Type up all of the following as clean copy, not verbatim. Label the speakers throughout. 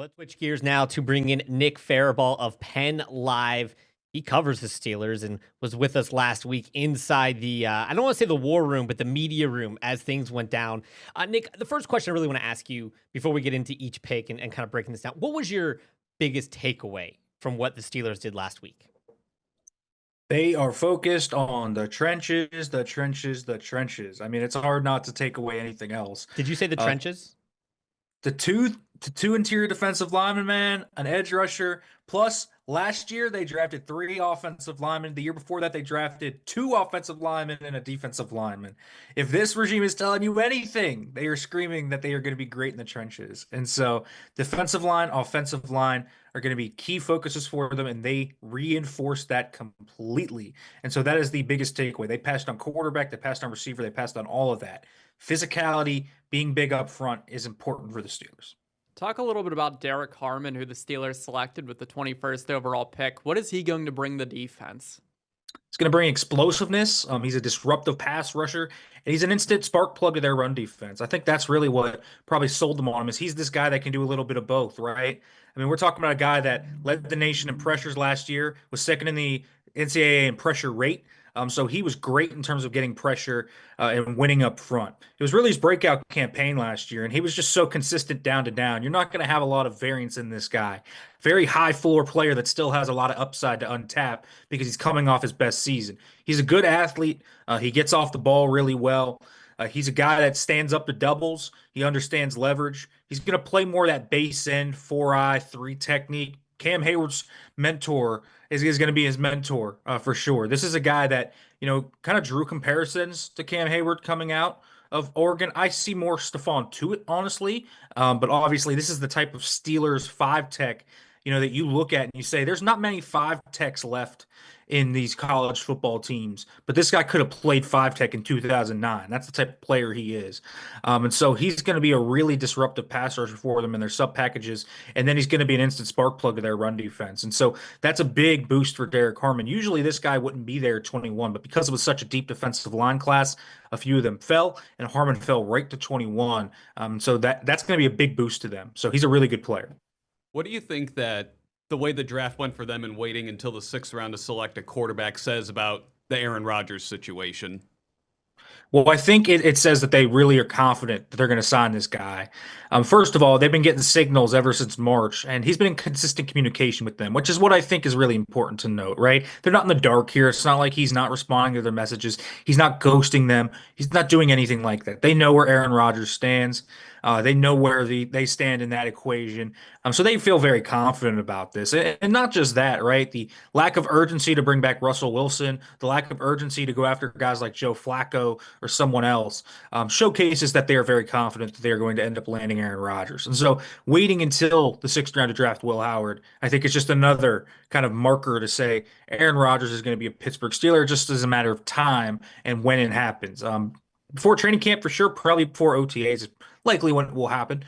Speaker 1: Let's switch gears now to bring in Nick Faribault of Penn Live. He covers the Steelers and was with us last week inside the, I don't want to say the war room, but the media room as things went down. Nick, the first question I really want to ask you before we get into each pick and kind of breaking this down, what was your biggest takeaway from what the Steelers did last week?
Speaker 2: They are focused on the trenches, the trenches, the trenches. I mean, it's hard not to take away anything else.
Speaker 1: Did you say the
Speaker 2: Uh,
Speaker 1: trenches?
Speaker 2: the two interior defensive linemen, man, an edge rusher. Plus, last year they drafted three offensive linemen. The year before that, they drafted two offensive linemen and a defensive lineman. If this regime is telling you anything, they are screaming that they are going to be great in the trenches. And so, defensive line, offensive line are going to be key focuses for them, and they reinforce that completely. And so, that is the biggest takeaway. They passed on quarterback, they passed on receiver, they passed on all of that. Physicality, being big up front is important for the Steelers.
Speaker 3: Talk a little bit about Derek Harmon, who the Steelers selected with the 21st overall pick. What is he going to bring the defense?
Speaker 2: He's going to bring explosiveness. He's a disruptive pass rusher, and he's an instant spark plug to their run defense. I think that's really what probably sold them on him is he's this guy that can do a little bit of both, right? I mean, we're talking about a guy that led the nation in pressures last year, was second in the NCAA in pressure rate. So he was great in terms of getting pressure and winning up front. It was really his breakout campaign last year, and he was just so consistent down to down. You're not going to have a lot of variance in this guy. Very high floor player that still has a lot of upside to untap because he's coming off his best season. He's a good athlete. He gets off the ball really well. He's a guy that stands up to doubles. He understands leverage. He's going to play more that base end, 4-eye, 3 technique. Cam Hayward's mentor is going to be his mentor for sure. This is a guy that, kind of drew comparisons to Cam Hayward coming out of Oregon. I see more Stephon Tuitt, honestly. But obviously, this is the type of Steelers 5 tech, that you look at and you say, there's not many 5 techs left in these college football teams, but this guy could have played 5 tech in 2009. That's the type of player he is. And so he's going to be a really disruptive pass rusher for them in their sub packages. And then he's going to be an instant spark plug to their run defense. And so that's a big boost for Derek Harmon. Usually this guy wouldn't be there at 21, but because it was such a deep defensive line class, a few of them fell, and Harmon fell right to 21. So that's going to be a big boost to them. So he's a really good player.
Speaker 4: What do you think that the way the draft went for them and waiting until the 6th round to select a quarterback says about the Aaron Rodgers situation?
Speaker 2: Well, I think it says that they really are confident that they're going to sign this guy. First of all, they've been getting signals ever since March, and he's been in consistent communication with them, which is what I think is really important to note, right? They're not in the dark here. It's not like he's not responding to their messages. He's not ghosting them. He's not doing anything like that. They know where Aaron Rodgers stands. They know where they stand in that equation. So they feel very confident about this. And not just that, right? The lack of urgency to bring back Russell Wilson, the lack of urgency to go after guys like Joe Flacco or someone else, showcases that they are very confident that they are going to end up landing Aaron Rodgers. And so waiting until the 6th round to draft Will Howard, I think is just another kind of marker to say Aaron Rodgers is going to be a Pittsburgh Steeler just as a matter of time and when it happens. Before training camp for sure, probably before OTAs is likely when it will happen.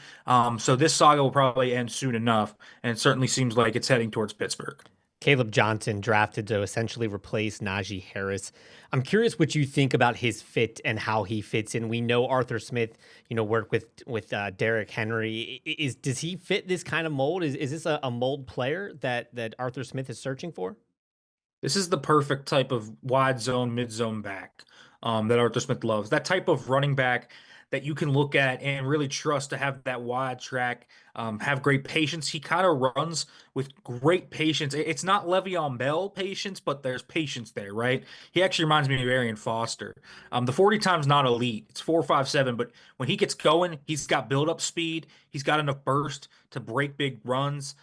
Speaker 2: So this saga will probably end soon enough, and it certainly seems like it's heading towards Pittsburgh.
Speaker 1: Caleb Johnson drafted to essentially replace Najee Harris. I'm curious what you think about his fit and how he fits in. We know Arthur Smith, worked with Derrick Henry. Does he fit this kind of mold? Is this a mold player that Arthur Smith is searching for?
Speaker 2: This is the perfect type of wide zone, mid zone back that Arthur Smith loves. That type of running back that you can look at and really trust to have that wide track, have great patience. He kind of runs with great patience. It's not Le'Veon Bell patience, but there's patience there, right? He actually reminds me of Arian Foster. The 40 time's not elite. It's 4.57, but when he gets going, he's got build-up speed. He's got enough burst to break big runs.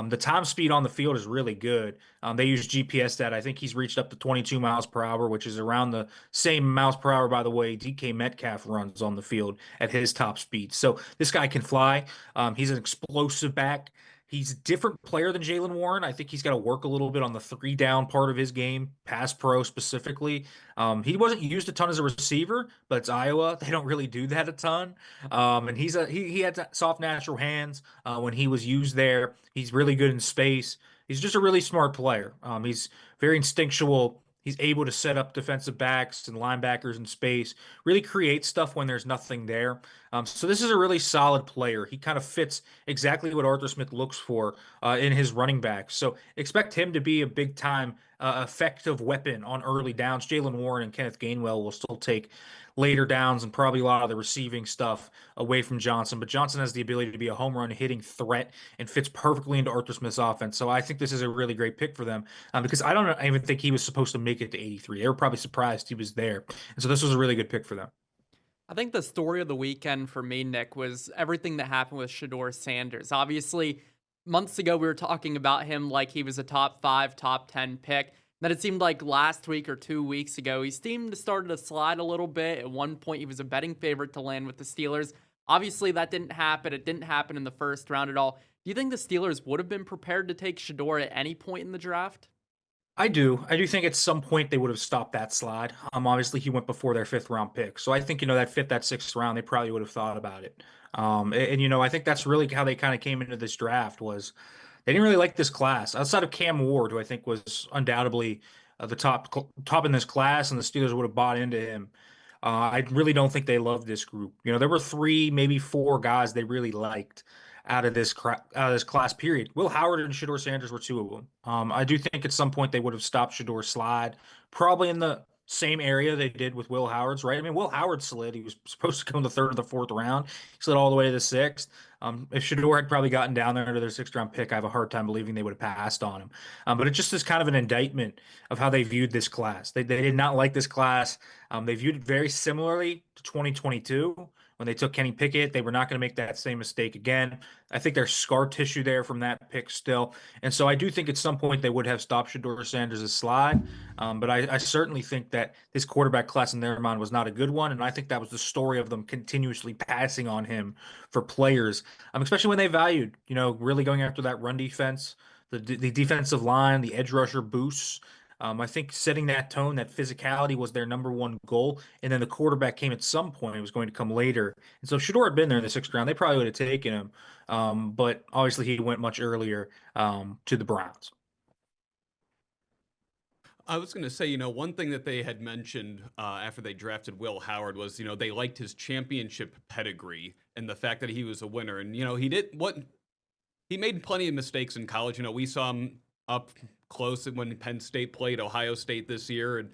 Speaker 2: The time speed on the field is really good. They use GPS data. I think he's reached up to 22 miles per hour, which is around the same miles per hour, by the way, DK Metcalf runs on the field at his top speed. So this guy can fly. He's an explosive back. He's a different player than Jaylen Warren. I think he's got to work a little bit on the 3-down part of his game, pass pro specifically. He wasn't used a ton as a receiver, but it's Iowa. They don't really do that a ton. And he had soft natural hands when he was used there. He's really good in space. He's just a really smart player. He's very instinctual. He's able to set up defensive backs and linebackers in space, really create stuff when there's nothing there. So this is a really solid player. He kind of fits exactly what Arthur Smith looks for in his running back. So expect him to be a big time effective weapon on early downs. Jalen Warren and Kenneth Gainwell will still take later downs and probably a lot of the receiving stuff away from Johnson. But Johnson has the ability to be a home run hitting threat and fits perfectly into Arthur Smith's offense. So I think this is a really great pick for them because I don't even think he was supposed to make it to 83. They were probably surprised he was there. And so this was a really good pick for them.
Speaker 3: I think the story of the weekend for me, Nick, was everything that happened with Shador Sanders. Obviously, months ago we were talking about him like he was a top 5, top 10 pick. Then it seemed like last week or 2 weeks ago, he seemed to start to slide a little bit. At one point, he was a betting favorite to land with the Steelers. Obviously, that didn't happen. It didn't happen in the first round at all. Do you think the Steelers would have been prepared to take Shador at any point in the draft?
Speaker 2: I do. I do think at some point they would have stopped that slide. Obviously he went before their fifth round pick. So I think, that sixth round, they probably would have thought about it. I think that's really how they kind of came into this draft was they didn't really like this class outside of Cam Ward, who I think was undoubtedly the top in this class, and the Steelers would have bought into him. I really don't think they loved this group. There were three, maybe four guys they really liked out of this class period. Will Howard and Shador Sanders were two of them. I do think at some point they would have stopped Shador's slide, probably in the same area they did with Will Howard's, right? I mean, Will Howard slid. He was supposed to go in the third or the fourth round. He slid all the way to the sixth. If Shador had probably gotten down there into their sixth round pick, I have a hard time believing they would have passed on him. But it just is kind of an indictment of how they viewed this class. They did not like this class. They viewed it very similarly to 2022 when they took Kenny Pickett. They were not going to make that same mistake again. I think there's scar tissue there from that pick still. And so I do think at some point they would have stopped Shador Sanders' slide. But I certainly think that this quarterback class in their mind was not a good one. And I think that was the story of them continuously passing on him for players, especially when they valued, really going after that run defense, the defensive line, the edge rusher boosts. I think setting that tone, that physicality was their number one goal. And then the quarterback came at some point. It was going to come later. And so if Shador had been there in the sixth round, they probably would have taken him. But obviously he went much earlier to the Browns.
Speaker 4: I was going to say, one thing that they had mentioned after they drafted Will Howard was, they liked his championship pedigree and the fact that he was a winner. And, he made plenty of mistakes in college. We saw him up close when Penn State played Ohio State this year, and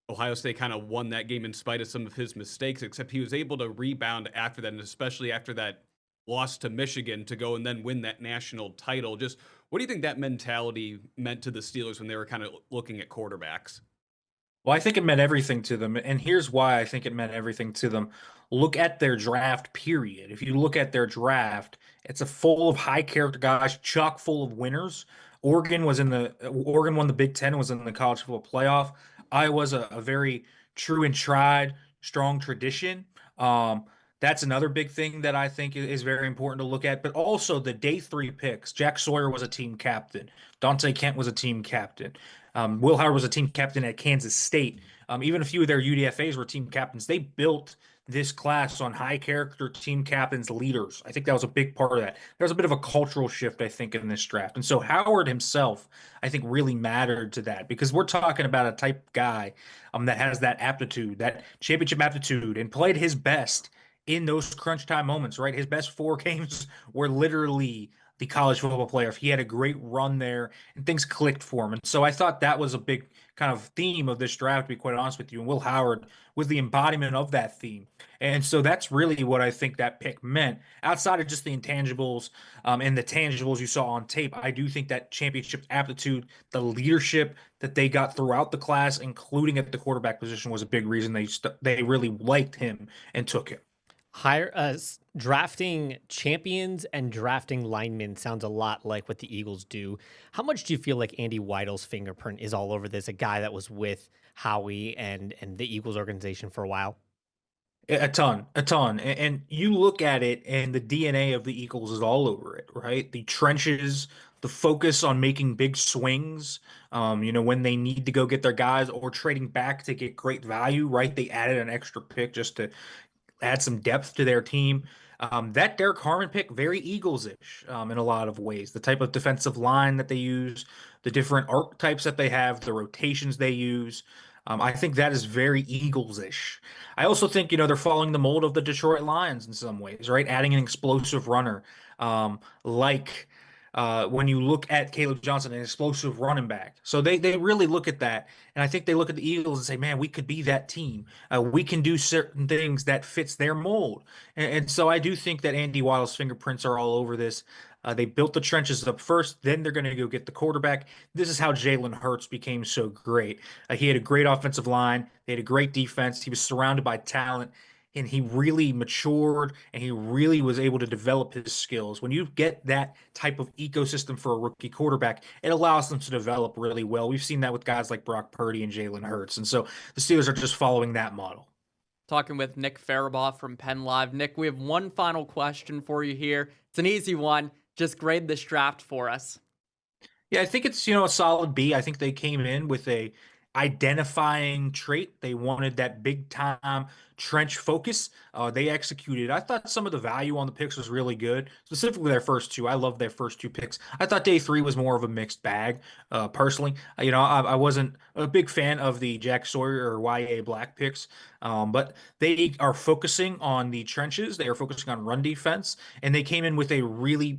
Speaker 4: Ohio State kind of won that game in spite of some of his mistakes, except he was able to rebound after that, and especially after that loss to Michigan to go and then win that national title. Just what do you think that mentality meant to the Steelers when they were kind of looking at quarterbacks?
Speaker 2: Well, I think it meant everything to them. And here's why I think it meant everything to them. Look at their draft period. If you look at their draft, it's a full of high character guys, chock full of winners. Oregon won the Big Ten, was in the college football playoff. Iowa's a very true and tried, strong tradition. That's another big thing that I think is very important to look at. But also the day three picks. Jack Sawyer was a team captain. Dante Kent was a team captain. Will Howard was a team captain at Kansas State. Even a few of their UDFAs were team captains. They built this class on high character team captains, leaders. I think that was a big part of that. There was a bit of a cultural shift, I think, in this draft. And so Howard himself, I think, really mattered to that because we're talking about a type guy that has that aptitude, that championship aptitude, and played his best in those crunch time moments, right? His best four games were literally the college football playoff. He had a great run there and things clicked for him. And so I thought that was a big kind of theme of this draft, to be quite honest with you. And Will Howard was the embodiment of that theme. And so that's really what I think that pick meant. Outside of just the intangibles and the tangibles you saw on tape, I do think that championship aptitude, the leadership that they got throughout the class, including at the quarterback position, was a big reason they really liked him and took him.
Speaker 1: Drafting champions and drafting linemen sounds a lot like what the Eagles do. How much do you feel like Andy Weidel's fingerprint is all over this? A guy that was with Howie and the Eagles organization for a while.
Speaker 2: A ton, a ton. And you look at it, and the DNA of the Eagles is all over it, right? The trenches, the focus on making big swings, when they need to go get their guys or trading back to get great value, right? They added an extra pick just to add some depth to their team. That Derek Harmon pick, very Eagles-ish in a lot of ways. The type of defensive line that they use, the different archetypes that they have, the rotations they use. I think that is very Eagles-ish. I also think, they're following the mold of the Detroit Lions in some ways, right? Adding an explosive runner, like when you look at Caleb Johnson, an explosive running back. So they really look at that, and I think they look at the Eagles and say, man, we could be that team. We can do certain things that fits their mold. And so I do think that Andy Weidl's fingerprints are all over this. They built the trenches up first, then they're going to go get the quarterback. This is how Jalen Hurts became so great. He had a great offensive line. They had a great defense. He was surrounded by talent, and he really matured and he really was able to develop his skills. When you get that type of ecosystem for a rookie quarterback, it allows them to develop really well. We've seen that with guys like Brock Purdy and Jalen Hurts. And so the Steelers are just following that model.
Speaker 3: Talking with Nick Farabaugh from Penn Live. Nick, we have one final question for you here. It's an easy one. Just grade this draft for us.
Speaker 2: Yeah, I think it's, a solid B. I think they came in with a identifying trait. They wanted that big time trench focus. They executed. I thought some of the value on the picks was really good, specifically their first two. I love their first two picks. I thought day three was more of a mixed bag, personally. I wasn't a big fan of the Jack Sawyer or YA Black picks, but they are focusing on the trenches. They are focusing on run defense, and they came in with a really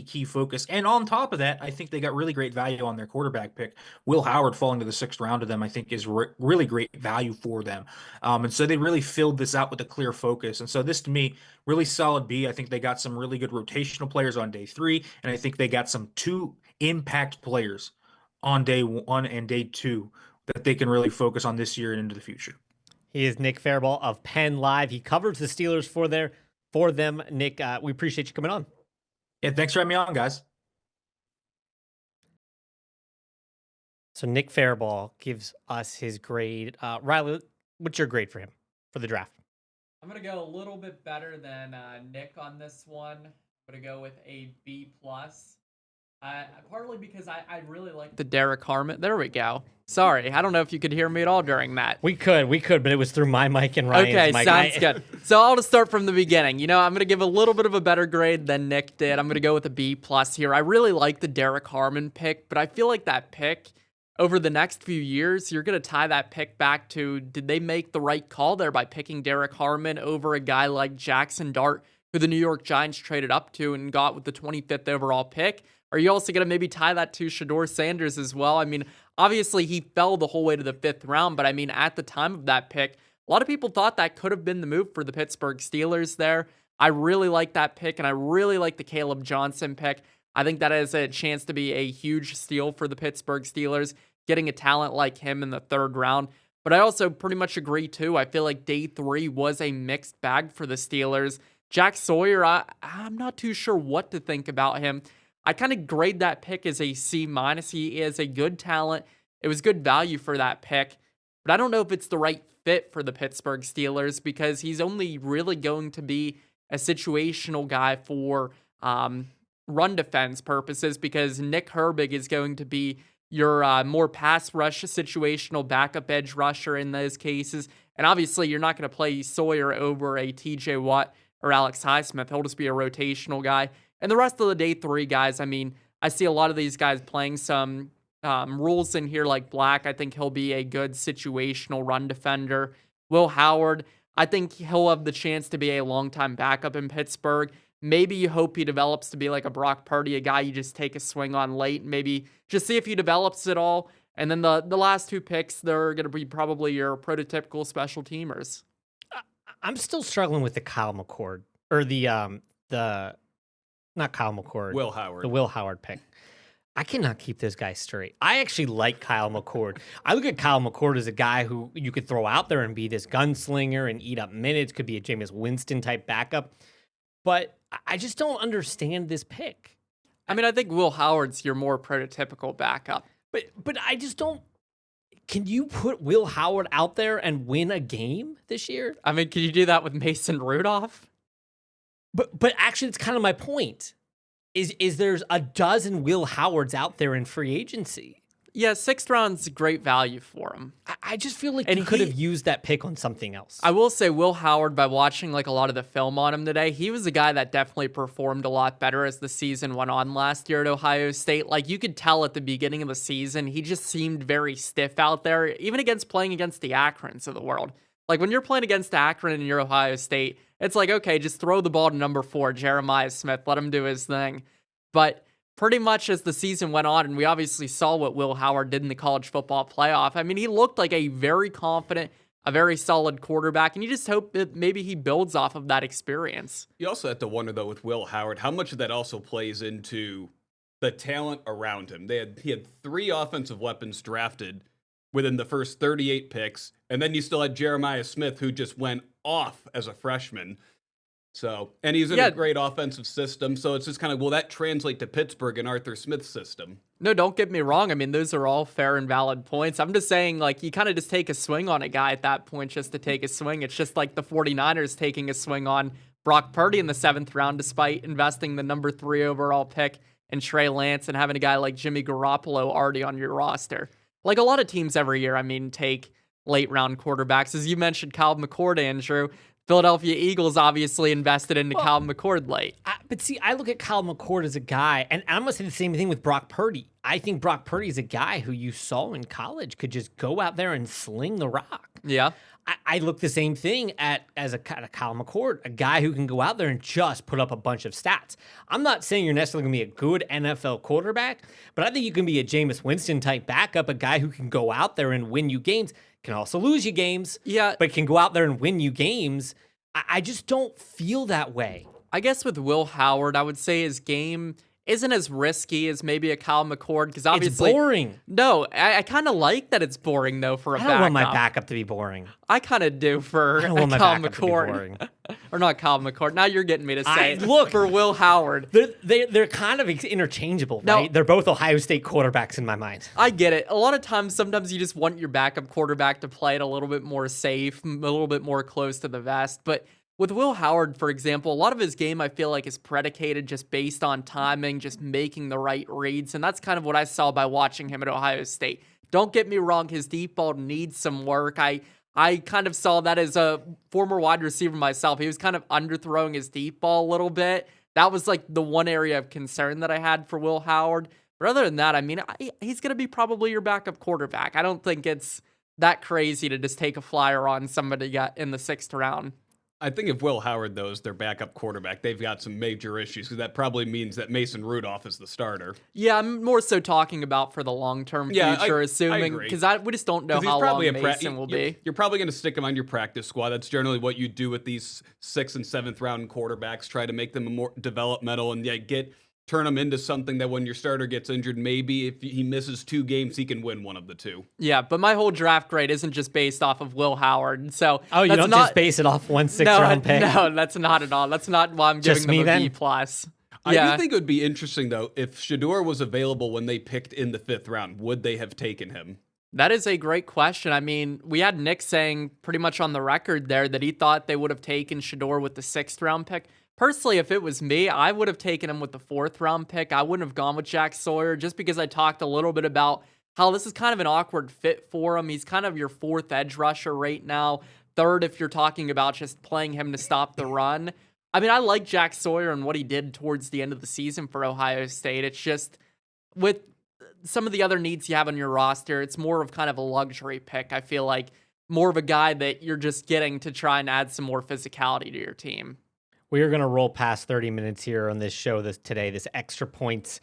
Speaker 2: key focus. And on top of that, I think they got really great value on their quarterback pick. Will Howard falling to the sixth round of them, I think, is really great value for them. And so they really filled this out with a clear focus. And so this, to me, really solid B. I think they got some really good rotational players on day three, and I think they got some two impact players on day one and day two that they can really focus on this year and into the future.
Speaker 1: He is Nick Farabaugh of Penn Live. He covers the Steelers for them. Nick, we appreciate you coming on.
Speaker 2: Yeah, thanks for having me on, guys.
Speaker 1: So Nick Farabaugh gives us his grade. Riley, what's your grade for him for the draft?
Speaker 3: I'm going to go a little bit better than Nick on this one. I'm going to go with a B+. Partly because I really like the Derek Harmon. There we go. Sorry, I don't know if you could hear me at all during that.
Speaker 1: We could, but it was through my mic and Ryan's mic.
Speaker 3: Okay, sounds good. So I'll just start from the beginning. I'm going to give a little bit of a better grade than Nick did. I'm going to go with a B+ here. I really like the Derek Harmon pick, but I feel like that pick over the next few years, you're going to tie that pick back to, did they make the right call there by picking Derek Harmon over a guy like Jackson Dart, who the New York Giants traded up to and got with the 25th overall pick? Are you also going to maybe tie that to Shedeur Sanders as well? I mean, obviously he fell the whole way to the 5th round, but I mean, at the time of that pick, a lot of people thought that could have been the move for the Pittsburgh Steelers there. I really like that pick, and I really like the Caleb Johnson pick. I think that has a chance to be a huge steal for the Pittsburgh Steelers, getting a talent like him in the 3rd round. But I also pretty much agree, too. I feel like day 3 was a mixed bag for the Steelers. Jack Sawyer, I'm not too sure what to think about him. I kind of grade that pick as a C-. He is a good talent. It was good value for that pick. But I don't know if it's the right fit for the Pittsburgh Steelers because he's only really going to be a situational guy for run defense purposes because Nick Herbig is going to be your more pass rush situational backup edge rusher in those cases. And obviously, you're not going to play Sawyer over a TJ Watt or Alex Highsmith. He'll just be a rotational guy. And the rest of the day 3 guys, I mean, I see a lot of these guys playing some rules in here like Black. I think he'll be a good situational run defender. Will Howard, I think he'll have the chance to be a long-time backup in Pittsburgh. Maybe you hope he develops to be like a Brock Purdy, a guy you just take a swing on late. Maybe just see if he develops at all. And then the last 2 picks, they're going to be probably your prototypical special teamers.
Speaker 1: I'm still struggling with the Kyle McCord or not Kyle McCord.
Speaker 4: Will Howard.
Speaker 1: The Will Howard pick. I cannot keep this guy straight. I actually like Kyle McCord. I look at Kyle McCord as a guy who you could throw out there and be this gunslinger and eat up minutes, could be a Jameis Winston type backup. But I just don't understand this pick.
Speaker 3: I mean, I think Will Howard's your more prototypical backup.
Speaker 1: But I just don't. Can you put Will Howard out there and win a game this year?
Speaker 3: I mean, can you do that with Mason Rudolph?
Speaker 1: But actually, it's kind of my point. Is there's a dozen Will Howards out there in free agency.
Speaker 3: Yeah, 6th round's great value for him.
Speaker 1: I just feel like
Speaker 3: And
Speaker 1: you could
Speaker 3: he-
Speaker 1: have used that pick on something else.
Speaker 3: I will say Will Howard, by watching like a lot of the film on him today, he was a guy that definitely performed a lot better as the season went on last year at Ohio State. Like you could tell at the beginning of the season, he just seemed very stiff out there, even playing against the Akrons of the world. Like when you're playing against Akron and you're Ohio State, it's like, okay, just throw the ball to number 4, Jeremiah Smith, let him do his thing. But pretty much as the season went on, and we obviously saw what Will Howard did in the college football playoff, I mean, he looked like a very confident, a very solid quarterback, and you just hope that maybe he builds off of that experience.
Speaker 4: You also have to wonder, though, with Will Howard, how much of that also plays into the talent around him. He had 3 offensive weapons drafted within the first 38 picks, and then you still had Jeremiah Smith, who just went off as a freshman. So, and he's in a great offensive system, so it's just kind of, will that translate to Pittsburgh and Arthur Smith's system?
Speaker 3: No, don't get me wrong. I mean, those are all fair and valid points. I'm just saying, like, you kind of just take a swing on a guy at that point just to take a swing. It's just like the 49ers taking a swing on Brock Purdy in the 7th round, despite investing the number 3 overall pick in Trey Lance and having a guy like Jimmy Garoppolo already on your roster. Like a lot of teams every year, I mean, take late round quarterbacks. As you mentioned, Kyle McCord, Andrew. Philadelphia Eagles obviously invested into Kyle McCord late.
Speaker 1: But see, I look at Kyle McCord as a guy, and I'm going to say the same thing with Brock Purdy. I think Brock Purdy is a guy who you saw in college could just go out there and sling the rock.
Speaker 3: Yeah.
Speaker 1: I look the same thing as a Kyle McCord, a guy who can go out there and just put up a bunch of stats. I'm not saying you're necessarily going to be a good NFL quarterback, but I think you can be a Jameis Winston type backup, a guy who can go out there and win you games, can also lose you games, but can go out there and win you games. I just don't feel that way.
Speaker 3: I guess with Will Howard, I would say his game isn't as risky as maybe a Kyle McCord, because obviously
Speaker 1: it's boring.
Speaker 3: No, I kind of like that it's boring though for a backup.
Speaker 1: I don't want my backup to be boring.
Speaker 3: I kind of do for
Speaker 1: I don't want my
Speaker 3: Kyle
Speaker 1: backup to be
Speaker 3: McCord,
Speaker 1: boring.
Speaker 3: or not Kyle McCord. Now you're getting me to say
Speaker 1: look
Speaker 3: for Will Howard.
Speaker 1: They're kind of interchangeable, right? They're both Ohio State quarterbacks in my mind.
Speaker 3: I get it. A lot of times, sometimes you just want your backup quarterback to play it a little bit more safe, a little bit more close to the vest, but with Will Howard, for example, a lot of his game I feel like is predicated just based on timing, just making the right reads, and that's kind of what I saw by watching him at Ohio State. Don't get me wrong, his deep ball needs some work. I kind of saw that as a former wide receiver myself. He was kind of underthrowing his deep ball a little bit. That was like the one area of concern that I had for Will Howard. But other than that, I mean, he's going to be probably your backup quarterback. I don't think it's that crazy to just take a flyer on somebody in the 6th round.
Speaker 4: I think if Will Howard, though, is their backup quarterback, they've got some major issues, because that probably means that Mason Rudolph is the starter.
Speaker 3: Yeah, I'm more so talking about for the long-term future, assuming, because we just don't know how long Mason will be.
Speaker 4: You're probably going to stick him on your practice squad. That's generally what you do with these 6th and 7th round quarterbacks, try to make them more developmental and turn them into something that when your starter gets injured, maybe if he misses 2 games, he can win one of the 2.
Speaker 3: Yeah, but my whole draft grade isn't just based off of Will Howard. So
Speaker 1: you don't just base it off 1 6th round pick?
Speaker 3: No, that's not at all. That's not why I'm giving them a B+.
Speaker 4: I do think it would be interesting, though, if Shedeur was available when they picked in the 5th round, would they have taken him?
Speaker 3: That is a great question. I mean, we had Nick saying pretty much on the record there that he thought they would have taken Shedeur with the 6th round pick. Personally, if it was me, I would have taken him with the 4th round pick. I wouldn't have gone with Jack Sawyer, just because I talked a little bit about how this is kind of an awkward fit for him. He's kind of your 4th edge rusher right now. 3rd, if you're talking about just playing him to stop the run. I mean, I like Jack Sawyer and what he did towards the end of the season for Ohio State. It's just with some of the other needs you have on your roster, it's more of kind of a luxury pick. I feel like more of a guy that you're just getting to try and add some more physicality to your team.
Speaker 1: We are going to roll past 30 minutes here on this show today, this Extra Points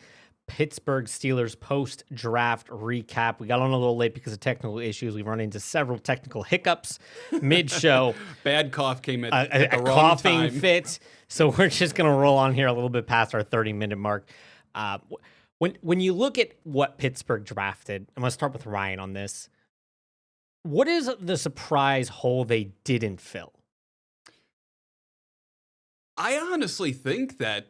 Speaker 1: Pittsburgh Steelers post-draft recap. We got on a little late because of technical issues. We've run into several technical hiccups mid-show.
Speaker 4: Bad cough came at the wrong
Speaker 1: coughing
Speaker 4: time.
Speaker 1: fit. So we're just going to roll on here a little bit past our 30-minute mark. When you look at what Pittsburgh drafted, I'm going to start with Ryan on this. What is the surprise hole they didn't fill?
Speaker 4: I honestly think that,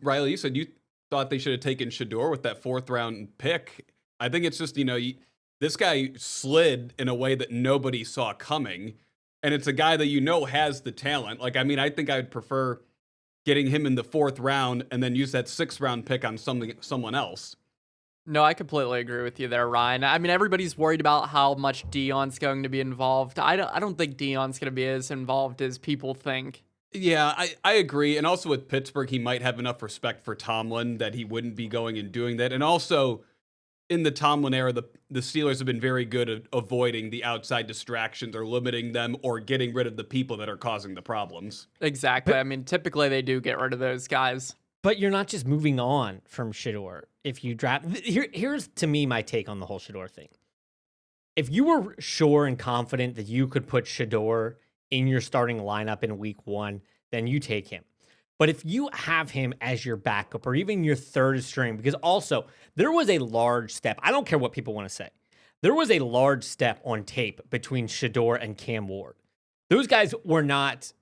Speaker 4: Riley, you said you thought they should have taken Shedeur with that 4th round pick. I think it's just, this guy slid in a way that nobody saw coming. And it's a guy that has the talent. I think I would prefer getting him in the 4th round and then use that 6th round pick on someone else.
Speaker 3: No, I completely agree with you there, Ryan. I mean, everybody's worried about how much Dion's going to be involved. I don't think Dion's going to be as involved as people think.
Speaker 4: Yeah, I agree. And also with Pittsburgh, he might have enough respect for Tomlin that he wouldn't be going and doing that. And also, in the Tomlin era, the Steelers have been very good at avoiding the outside distractions or limiting them or getting rid of the people that are causing the problems.
Speaker 3: Exactly. I mean, typically they do get rid of those guys.
Speaker 1: But you're not just moving on from Shador. If you draft, here's to me my take on the whole Shador thing. If you were sure and confident that you could put Shador in your starting lineup in week 1, then you take him. But if you have him as your backup or even your third string, because also there was a large step. I don't care what people want to say. There was a large step on tape between Shador and Cam Ward. Those guys weren't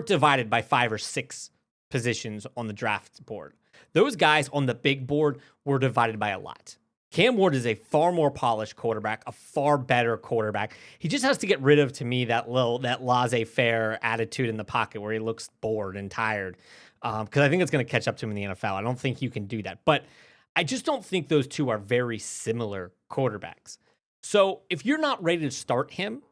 Speaker 1: divided by 5 or 6 positions on the draft board. Those guys on the big board were divided by a lot. Cam Ward is a far more polished quarterback, a far better quarterback. He just has to get rid of, to me, that laissez-faire attitude in the pocket where he looks bored and tired. Because I think it's going to catch up to him in the NFL. I don't think you can do that. But I just don't think those two are very similar quarterbacks. So if you're not ready to start him,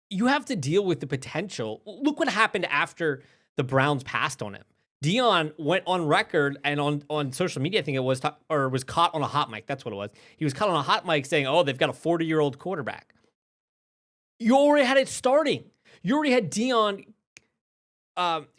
Speaker 1: you have to deal with the potential. Look what happened after the Browns passed on him. Dion went on record and on social media, I think it was, or was caught on a hot mic. That's what it was. He was caught on a hot mic saying, oh, they've got a 40-year-old quarterback. You already had it starting. You already had Dion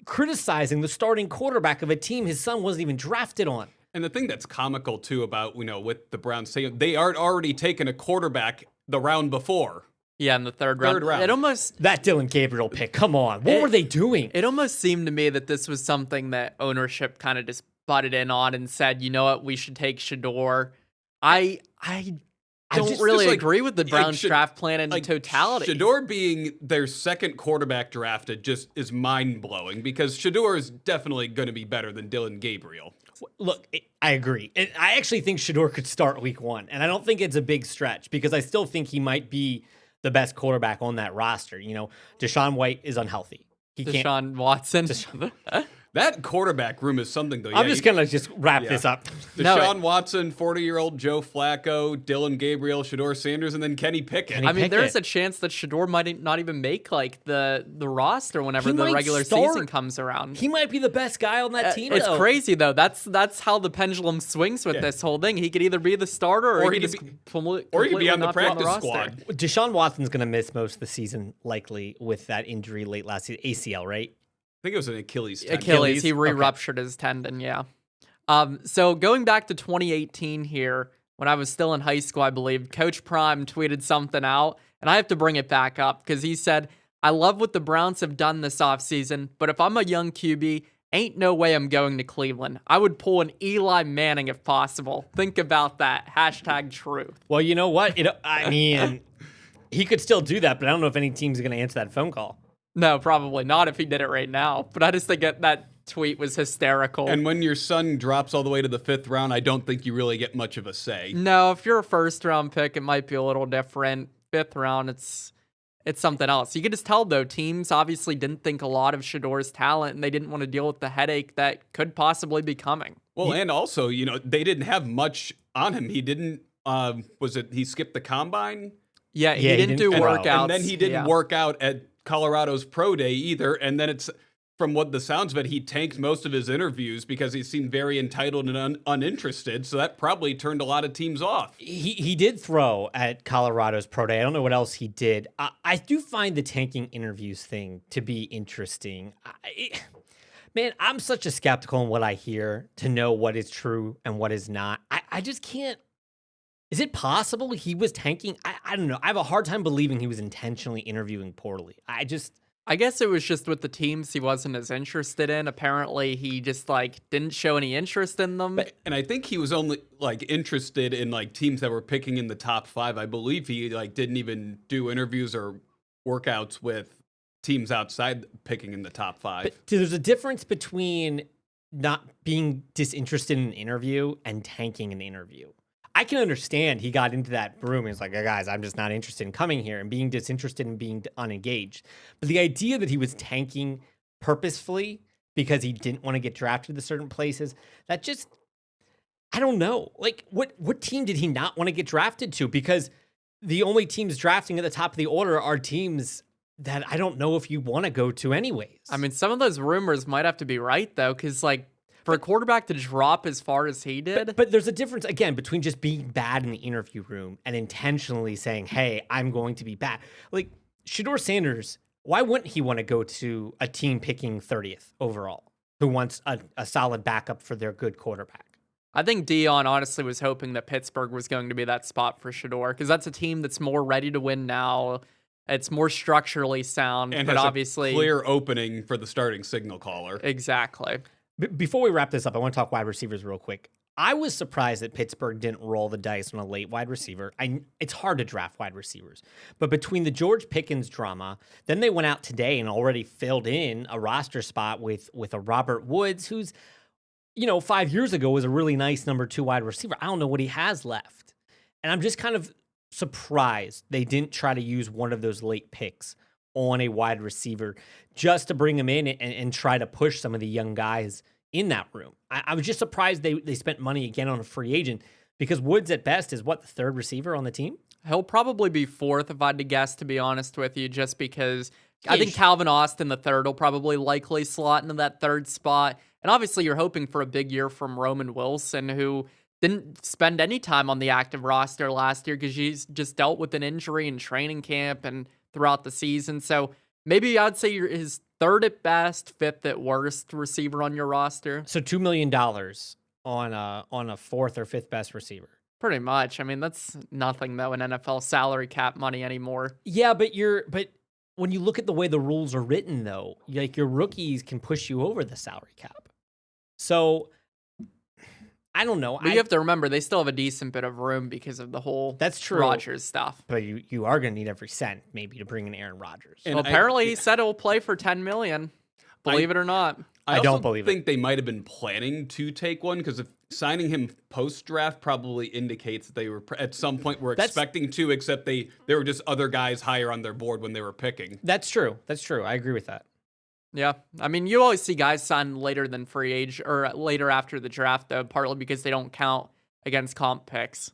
Speaker 1: criticizing the starting quarterback of a team his son wasn't even drafted on.
Speaker 4: And the thing that's comical, too, about, with the Browns saying they are already taken a quarterback the round before.
Speaker 3: Yeah, in the third round. It almost
Speaker 1: that Dylan Gabriel pick. Come on, what were they doing?
Speaker 3: It almost seemed to me that this was something that ownership kind of just butted in on and said, you know what, we should take Shador. I don't really agree with the Browns draft plan in totality.
Speaker 4: Shador being their second quarterback drafted just is mind blowing because Shador is definitely going to be better than Dylan Gabriel.
Speaker 1: Look, I agree. I actually think Shador could start week 1, and I don't think it's a big stretch because I still think he might be the best quarterback on that roster. Deshaun White is unhealthy.
Speaker 3: Deshaun Watson.
Speaker 4: That quarterback room is something, though.
Speaker 1: I'm just going to wrap this up.
Speaker 4: Deshaun Watson, 40-year-old Joe Flacco, Dylan Gabriel, Shador Sanders, and then Kenny Pickett.
Speaker 3: I mean, there's a chance that Shador might not even make the roster whenever the regular season comes around.
Speaker 1: He might be the best guy on that team,
Speaker 3: It's crazy, though. That's how the pendulum swings with this whole thing. He could either be the starter or he could
Speaker 4: be on the practice squad.
Speaker 1: Deshaun Watson's going to miss most of the season, likely, with that injury late last season. ACL, right?
Speaker 4: I think it was an Achilles tendon.
Speaker 3: Achilles. He re-ruptured his tendon, yeah. So going back to 2018 here, when I was still in high school, I believe, Coach Prime tweeted something out, and I have to bring it back up because he said, I love what the Browns have done this offseason, but if I'm a young QB, ain't no way I'm going to Cleveland. I would pull an Eli Manning if possible. Think about that. #truth.
Speaker 1: Well, you know what? I mean, he could still do that, but I don't know if any team's going to answer that phone call.
Speaker 3: No, probably not if he did it right now. But I just think that tweet was hysterical.
Speaker 4: And when your son drops all the way to the 5th round, I don't think you really get much of a say.
Speaker 3: No, if you're a first-round pick, it might be a little different. 5th round, it's something else. You could just tell, though, teams obviously didn't think a lot of Shador's talent, and they didn't want to deal with the headache that could possibly be coming.
Speaker 4: Well, and also, they didn't have much on him. He didn't, he skipped the combine?
Speaker 3: Yeah, he didn't do workouts.
Speaker 4: And then he didn't work out at Colorado's pro day either, and then it's from what the sounds of it, he tanked most of his interviews because he seemed very entitled and uninterested. So that probably turned a lot of teams off.
Speaker 1: He did throw at Colorado's pro day. I don't know what else he did. I do find the tanking interviews thing to be interesting. Man, I'm such a skeptical in what I hear to know what is true and what is not. I just can't. Is it possible he was tanking? I don't know. I have a hard time believing he was intentionally interviewing poorly. I
Speaker 3: guess it was just with the teams he wasn't as interested in. Apparently, he just didn't show any interest in them.
Speaker 4: And I think he was only interested in teams that were picking in the top 5. I believe he didn't even do interviews or workouts with teams outside picking in the top 5.
Speaker 1: But there's a difference between not being disinterested in an interview and tanking an interview. I can understand he got into that room and was like, hey guys, I'm just not interested in coming here, and being disinterested and being unengaged. But the idea that he was tanking purposefully because he didn't want to get drafted to certain places, that just, I don't know. Like, what team did he not want to get drafted to? Because the only teams drafting at the top of the order are teams that I don't know if you want to go to anyways.
Speaker 3: I mean, some of those rumors might have to be right, though, because, like, for a quarterback to drop as far as he did.
Speaker 1: But there's a difference, again, between just being bad in the interview room and intentionally saying, hey, I'm going to be bad. Like, Shedeur Sanders, why wouldn't he want to go to a team picking 30th overall who wants a solid backup for their good quarterback?
Speaker 3: I think Dion honestly was hoping that Pittsburgh was going to be that spot for Shedeur, because that's a team that's more ready to win now. It's more structurally sound,
Speaker 4: And
Speaker 3: but
Speaker 4: has
Speaker 3: obviously
Speaker 4: a clear opening for the starting signal caller.
Speaker 3: Exactly.
Speaker 1: Before we wrap this up, I want to talk wide receivers real quick. I was surprised that Pittsburgh didn't roll the dice on a late wide receiver. It's hard to draft wide receivers. But between the George Pickens drama, then they went out today and already filled in a roster spot with a Robert Woods, who's, 5 years ago was a really nice number 2 wide receiver. I don't know what he has left. And I'm just kind of surprised they didn't try to use one of those late picks on a wide receiver just to bring him in and try to push some of the young guys in that room. I was just surprised they spent money again on a free agent, because Woods at best is the third receiver on the team?
Speaker 3: He'll probably be fourth if I had to guess, to be honest with you, just because I think Calvin Austin, the third, will probably likely slot into that third spot. And obviously you're hoping for a big year from Roman Wilson, who didn't spend any time on the active roster last year because he's just dealt with an injury in training camp and throughout the season. So maybe I'd say you're his third at best, fifth at worst receiver on your roster.
Speaker 1: So $2 million on a fourth or fifth best receiver.
Speaker 3: Pretty much. I mean, that's nothing though in NFL salary cap money anymore.
Speaker 1: Yeah, but when you look at the way the rules are written, though, like, your rookies can push you over the salary cap. So I don't know.
Speaker 3: But you have to remember they still have a decent bit of room because of the whole
Speaker 1: That's true.
Speaker 3: Rodgers stuff.
Speaker 1: But you are going to need every cent maybe to bring in Aaron Rodgers.
Speaker 4: And
Speaker 3: Well, apparently he said he'll play for $10 million. Believe it or not.
Speaker 1: I don't believe it.
Speaker 4: I think they might have been planning to take one, because if signing him post-draft probably indicates that they were at some point were expecting to, except there were just other guys higher on their board when they were picking.
Speaker 1: That's true. I agree with that.
Speaker 3: Yeah. I mean, you always see guys sign later than free age or later after the draft, though, partly because they don't count against comp picks.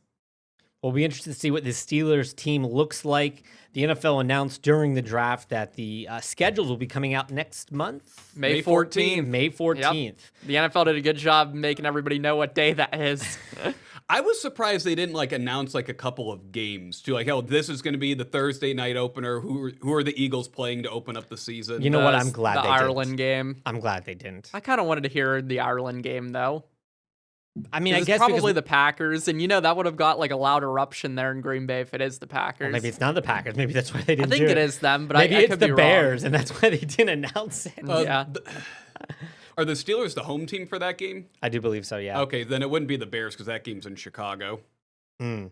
Speaker 1: We'll be interested to see what the Steelers team looks like. The NFL announced during the draft that the schedules will be coming out next month.
Speaker 3: May 14th.
Speaker 1: May 14th.
Speaker 3: Yep. The NFL did a good job making everybody know what day that is.
Speaker 4: I was surprised they didn't announce a couple of games too. This is going to be the Thursday night opener. Who are the Eagles playing to open up the season?
Speaker 1: You know what? I'm glad
Speaker 3: the
Speaker 1: they
Speaker 3: Ireland
Speaker 1: didn't.
Speaker 3: game.
Speaker 1: I'm glad they didn't.
Speaker 3: I kind of wanted to hear the Ireland game though.
Speaker 1: I mean, I
Speaker 3: It's
Speaker 1: guess
Speaker 3: probably the Packers, and that would have got a loud eruption there in Green Bay if it is the Packers.
Speaker 1: Well, maybe it's not the Packers. Maybe that's why they
Speaker 3: I
Speaker 1: didn't.
Speaker 3: think
Speaker 1: do
Speaker 3: it is them, but
Speaker 1: maybe
Speaker 3: I
Speaker 1: it's
Speaker 3: could
Speaker 1: the
Speaker 3: be
Speaker 1: Bears,
Speaker 3: wrong.
Speaker 1: and that's why they didn't announce it.
Speaker 3: Yeah.
Speaker 4: Are the Steelers the home team for that game?
Speaker 1: I do believe so. Yeah.
Speaker 4: Okay, then it wouldn't be the Bears because that game's in Chicago.
Speaker 1: Okay.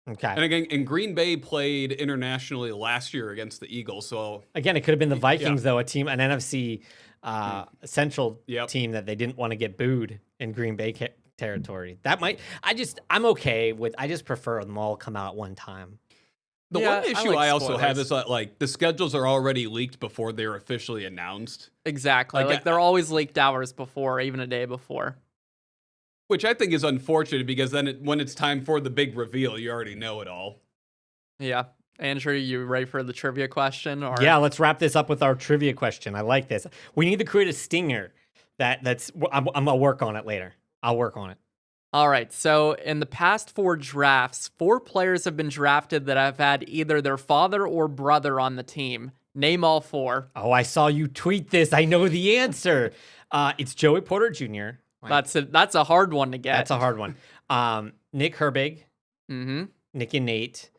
Speaker 4: And again, Green Bay played internationally last year against the Eagles. So
Speaker 1: again, it could have been the Vikings, though, an NFC Central team that they didn't want to get booed in Green Bay territory. That might. I'm okay with. I just prefer them all come out at one time.
Speaker 4: The one issue I also have is
Speaker 3: spoilers.
Speaker 4: the schedules are already leaked before they're officially announced.
Speaker 3: Exactly. They're always leaked hours before, even a day before.
Speaker 4: Which I think is unfortunate because then when it's time for the big reveal, you already know it all.
Speaker 3: Yeah. Andrew, you ready for the trivia question? Or
Speaker 1: Yeah, let's wrap this up with our trivia question. I like this. We need to create a stinger. I'm gonna work on it later. I'll work on it.
Speaker 3: All right. So in the past 4 drafts, 4 players have been drafted that have had either their father or brother on the team. Name all 4.
Speaker 1: Oh, I saw you tweet this. I know the answer. It's Joey Porter Jr.
Speaker 3: That's a hard one to get.
Speaker 1: That's a hard one. Nick Herbig.
Speaker 3: Mm-hmm.
Speaker 1: Nick and Nate.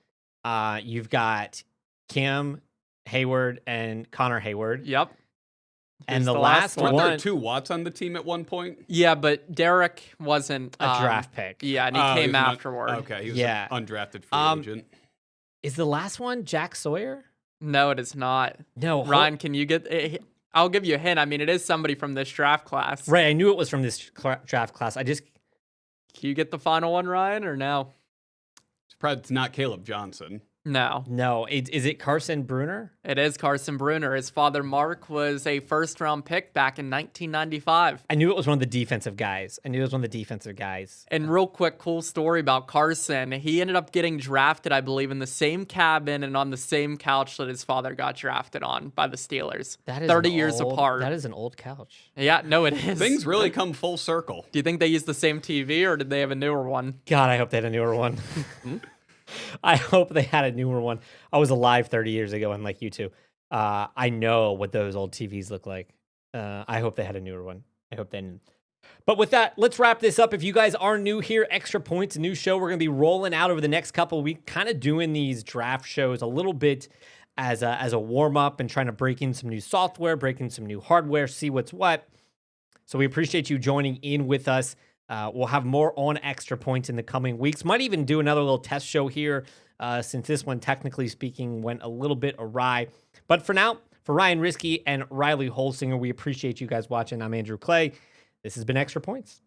Speaker 1: You've got Cam Hayward and Connor Hayward.
Speaker 3: Yep.
Speaker 1: And
Speaker 3: Who's
Speaker 1: the
Speaker 3: the
Speaker 1: last
Speaker 3: last
Speaker 1: one.
Speaker 4: Weren't there 2 Watts on the team at one point?
Speaker 3: Yeah, but Derek wasn't
Speaker 1: a draft pick.
Speaker 3: Yeah, and he came afterward.
Speaker 4: Okay, he was
Speaker 1: Yeah.
Speaker 4: an undrafted free agent.
Speaker 1: Is the last one Jack Sawyer?
Speaker 3: No, it is not.
Speaker 1: No.
Speaker 3: Ryan, can you get... I'll give you a hint. I mean, it is somebody from this draft class.
Speaker 1: Right, I knew it was from this draft class.
Speaker 3: Can you get the final one, Ryan, or no?
Speaker 4: It's probably not Caleb Johnson.
Speaker 3: No.
Speaker 1: No, is it Carson Bruner?
Speaker 3: It is Carson Bruner. His father, Mark, was a first-round pick back in 1995.
Speaker 1: I knew it was one of the defensive guys.
Speaker 3: And real quick, cool story about Carson. He ended up getting drafted, I believe, in the same cabin and on the same couch that his father got drafted on by the Steelers.
Speaker 1: That is
Speaker 3: 30 years apart.
Speaker 1: That is an old couch.
Speaker 3: Yeah, no, it is.
Speaker 4: Things really come full circle.
Speaker 3: Do you think they used the same TV or did they have a newer one?
Speaker 1: God, I hope they had a newer one. I hope they had a newer one. I was alive 30 years ago, and like you two, I know what those old TVs look like. I hope they had a newer one. I hope they didn't. But with that, let's wrap this up. If you guys are new here, Extra Points, a new show we're going to be rolling out over the next couple of weeks, kind of doing these draft shows a little bit as a warm-up and trying to break in some new software, break in some new hardware, see what's what. So we appreciate you joining in with us. We'll have more on Extra Points in the coming weeks. Might even do another little test show here since this one, technically speaking, went a little bit awry. But for now, for Ryan Risky and Riley Holsinger, we appreciate you guys watching. I'm Andrew Clay. This has been Extra Points.